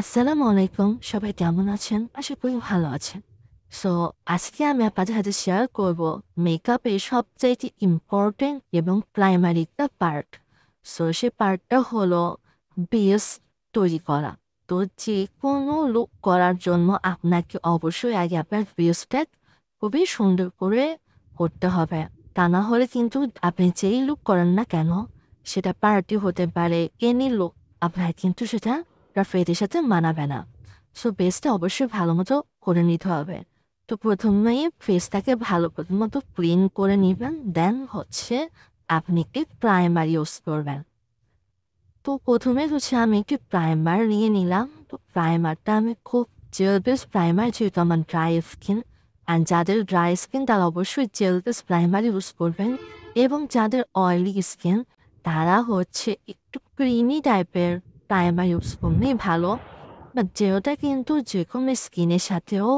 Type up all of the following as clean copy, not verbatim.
আসসালামু আলাইকুম, সবাই কেমন আছেন? আশা করি ভালো আছেন। সো আজকে আমি আপনাদের সাথে শেয়ার করব মেকআপের সবচাইতে ইম্পর্টেন্ট এবং প্রাইমারি একটা পার্ট। সো সে পার্টটা হলো বেস তৈরি করা। তো যে কোনো লুক করার জন্য আপনাকে অবশ্যই আগে আপনার বেসটা খুবই সুন্দর করে করতে হবে। তা না হলে কিন্তু আপনি যেই লুক করেন না কেন, সেটা পার্টি হতে পারে, এনি লুক, আপনার কিন্তু সেটা আপনার ফেসের সাথে মানাবে না। সো বেসটা অবশ্যই ভালো মতো করে নিতে হবে। তো প্রথমেই ফেসটাকে ভালো মতো ক্লিন করে নেবেন, দেন হচ্ছে আপনি একটি প্রাইমার ইউজ করবেন। তো প্রথমে হচ্ছে আমি একটি প্রাইমার নিয়ে নিলাম। তো প্রাইমারটা আমি খুব জেল বেস প্রাইমার, যেহেতু আমার ড্রাই স্কিন, অ্যান্ড যাদের ড্রাই স্কিন তারা অবশ্যই জেল বেস প্রাইমার ইউজ করবেন, এবং যাদের অয়েলি স্কিন তারা হচ্ছে একটু ক্রিমি টাইপের প্রাইমার ইউজ করলেই ভালো। বাট যেওটা কিন্তু যে কোনো স্কিনের সাথেও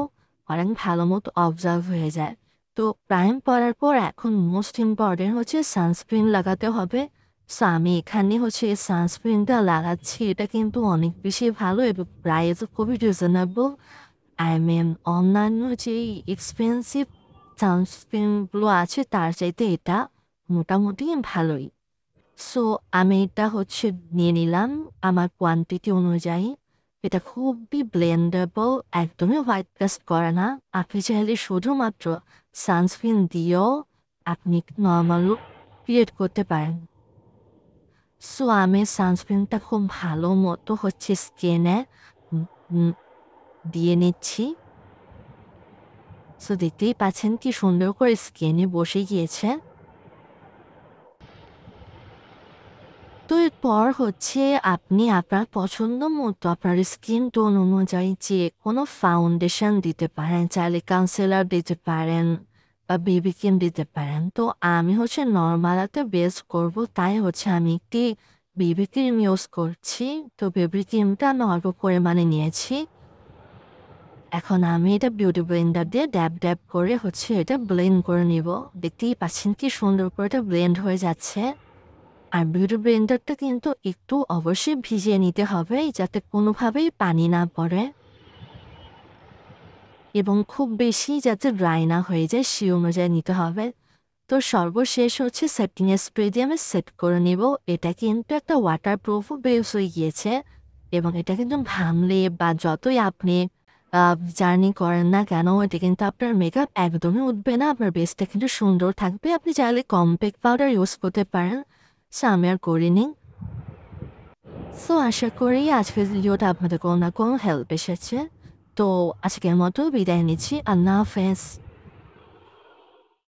অনেক ভালো মতো অবজার্ভ হয়ে যায়। তো প্রাইম পরার পর এখন মোস্ট ইম্পর্টেন্ট হচ্ছে সানস্ক্রিন লাগাতে হবে। সো আমি এখানে হচ্ছে এই সানস্ক্রিনটা লাগাচ্ছি, এটা কিন্তু অনেক বেশি ভালো এবং প্রাইসও খুবই রিজনেবল। আই মিন অন্যান্য যে এক্সপেন্সিভ সানস্ক্রিনগুলো আছে তার চাইতে এটা মোটামুটি ভালোই। সো আমি এটা হচ্ছে নিয়ে নিলাম আমার কোয়ান্টিটি অনুযায়ী। এটা খুবই ব্লেন্ডেবল, একদমই হোয়াইট কাস্ট করে না। আপনি চাইলে শুধুমাত্র সানস্ক্রিন দিয়েও আপনি নর্মাল লুক ক্রিয়েট করতে পারেন। সো আমি সানস্ক্রিনটা খুব ভালো মতো হচ্ছে স্কিনে দিয়ে নিচ্ছি। সো দেখতেই পাচ্ছেন কি সুন্দর করে স্কিনে বসে গিয়েছে। তো এরপর হচ্ছে আপনি আপনার পছন্দ মতো আপনার স্কিন টোন অনুযায়ী যে কোনো ফাউন্ডেশন দিতে পারেন, চাইলে কনসিলার দিতে পারেন বা বেবি ক্রিম দিতে পারেন। তো আমি হচ্ছে নর্মালাতে বেস করব, তাই হচ্ছে আমি একটি বেবি ক্রিম ইউজ করছি। তো বেবি ক্রিমটা আমি অল্প পরিমাণে নিয়েছি। এখন আমি এটা বিউটি ব্লেন্ডার দিয়ে ড্যাব ড্যাব করে হচ্ছে এটা ব্লেন্ড করে নিব। দেখতেই পাচ্ছেন কি সুন্দর করে এটা ব্লেন্ড হয়ে যাচ্ছে। আর বিউটি ব্লেন্ডারটা কিন্তু একটু অবশ্যই ভিজিয়ে নিতে হবে, যাতে কোনোভাবেই পানি না পড়ে এবং খুব বেশি যাতে ড্রাই না হয়ে যায় সে অনুযায়ী নিতে হবে। তো সর্বশেষ হচ্ছে সেটিং স্প্রে দিয়ে আমি সেট করে নিব। এটা কিন্তু একটা ওয়াটারপ্রুফও বেস হয়ে গিয়েছে এবং এটা কিন্তু ভাঙলে বা যতই আপনি জার্নি করেন না কেন, এটা কিন্তু আপনার মেকআপ একদমই উঠবে না, আপনার বেসটা কিন্তু সুন্দর থাকবে। আপনি চাইলে কম্প্যাক্ট পাউডার ইউজ করতে পারেন, সো আমি আর করিনি। সো আশা করি আজকের ভিডিওটা আপনাদের কোনো না কোনো হেল্প এসেছে। তো আজকের মতো বিদায় নিচ্ছি। আল্লাহ হাফেজ।